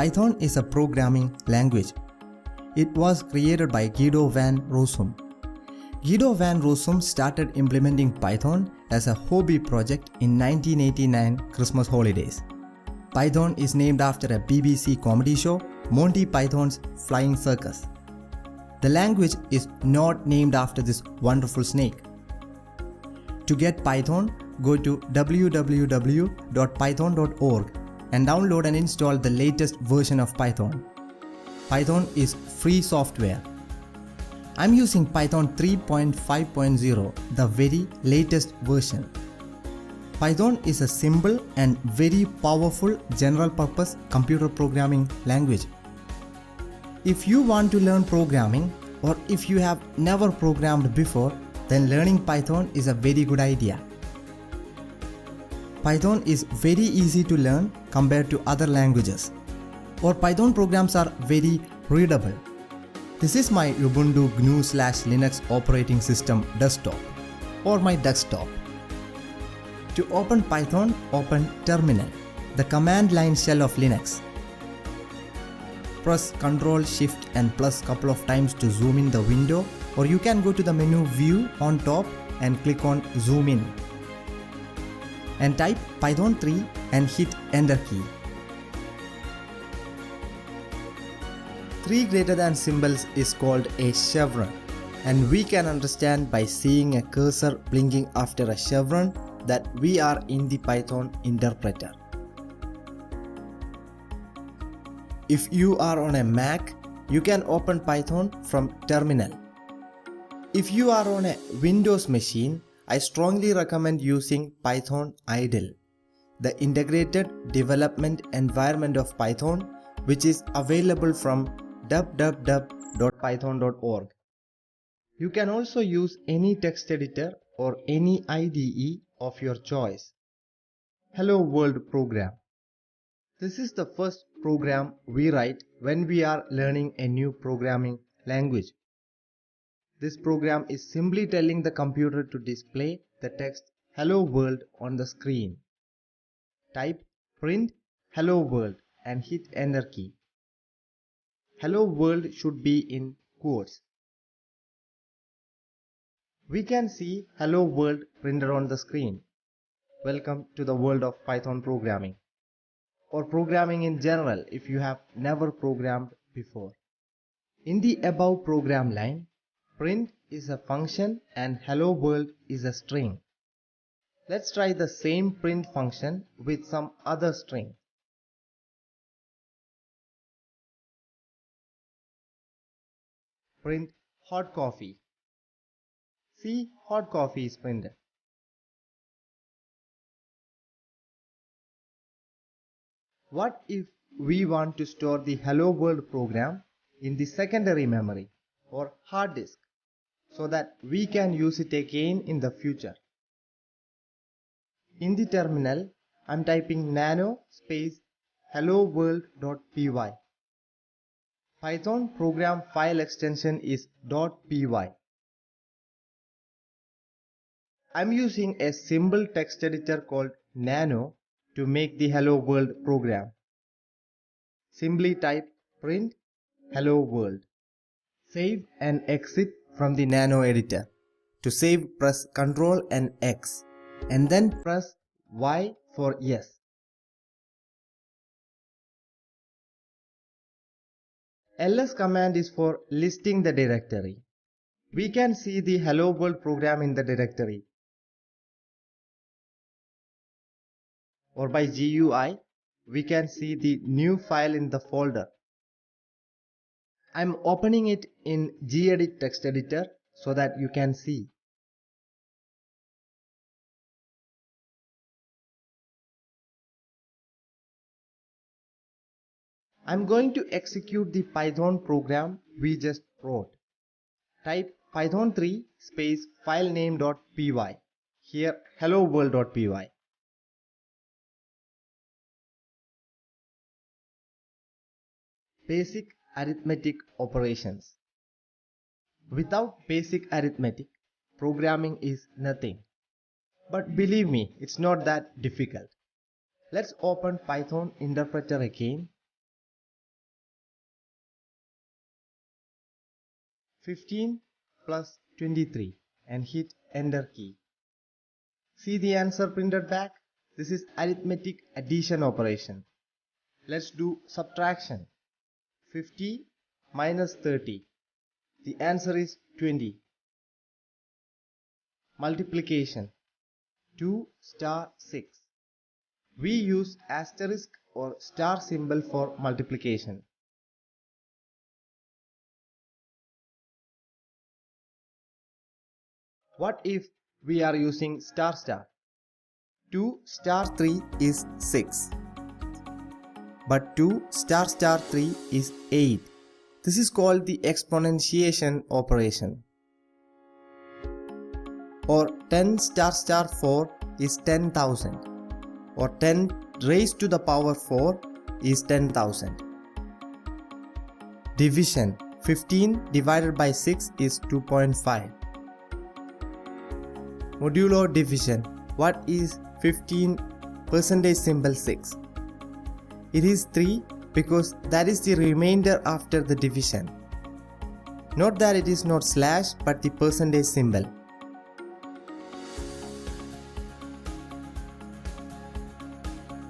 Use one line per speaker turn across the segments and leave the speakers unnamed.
Python is a programming language. It was created by Guido van Rossum. Guido van Rossum started implementing Python as a hobby project in 1989 Christmas holidays. Python is named after a BBC comedy show, Monty Python's Flying Circus. The language is not named after this wonderful snake. To get Python, go to www.python.org and download and install the latest version of Python. Python is free software. I'm using Python 3.5.0, the very latest version. Python is a simple and very powerful general-purpose computer programming language. If you want to learn programming, or if you have never programmed before, then learning Python is a very good idea. Python is very easy to learn compared to other languages. Our Python programs are very readable. This is my Ubuntu GNU/Linux operating system desktop or my desktop. To open Python, open Terminal, the command line shell of Linux. Press Ctrl, Shift and plus couple of times to zoom in the window, or you can go to the menu View on top and click on Zoom in. And type Python 3 and hit Enter key. 3 greater than symbols is called a chevron, and we can understand by seeing a cursor blinking after a chevron that we are in the Python interpreter. If you are on a Mac, you can open Python from Terminal. If you are on a Windows machine, I strongly recommend using Python idle, the integrated development environment of Python, which is available from www.python.org. You can also use any text editor or any IDE of your choice. Hello World program. This is the first program we write when we are learning a new programming language. This program is simply telling the computer to display the text Hello World on the screen. Type print Hello World and hit Enter key. Hello World should be in quotes. We can see Hello World printed on the screen. Welcome to the world of Python programming, or programming in general if you have never programmed before. In the above program line, print is a function and hello world is a string. Let's try the same print function with some other string. Print hot coffee. See, hot coffee is printed. What if we want to store the hello world program in the secondary memory or hard disk so that we can use it again in the future? In the terminal, I'm typing nano space hello world.py. Python program file extension is .py. I'm using a simple text editor called Nano to make the hello world program. Simply type print hello world. Save and exit from the Nano editor. To save, press Ctrl and X and then press Y for yes. ls command is for listing the directory. We can see the hello world program in the directory. Or by GUI, we can see the new file in the folder. I'm opening it in gedit text editor so that you can see. I'm going to execute the Python program we just wrote. Type python 3 space filename.py. Here hello world.py. Basic arithmetic operations. Without basic arithmetic, programming is nothing. But believe me, it's not that difficult. Let's open Python interpreter again. 15 plus 23 and hit enter key. See the answer printed back? This is arithmetic addition operation. Let's do subtraction. 50 minus 30. The answer is 20. Multiplication. 2 star 6. We use asterisk or star symbol for multiplication. What if we are using star star? 2 star 3 is 6. But 2 star star 3 is 8. This is called the exponentiation operation. Or 10 star star 4 is 10,000. Or 10 raised to the power 4 is 10,000. Division. 15 divided by 6 is 2.5. Modulo division. What is 15 percentage symbol 6? It is 3 because that is the remainder after the division. Note that it is not slash but the percentage symbol.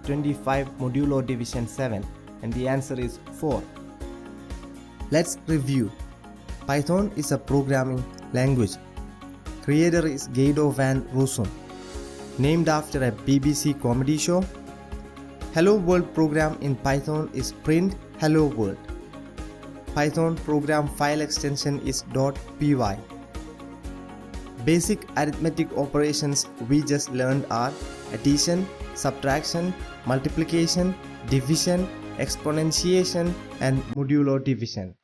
(25) modulo division 7 and the answer is 4. Let's review. Python is a programming language. Creator is Guido van Rossum. Named after a BBC comedy show. Hello World program in Python is print hello world. Python program file extension is .py. Basic arithmetic operations we just learned are addition, subtraction, multiplication, division, exponentiation and modulo division.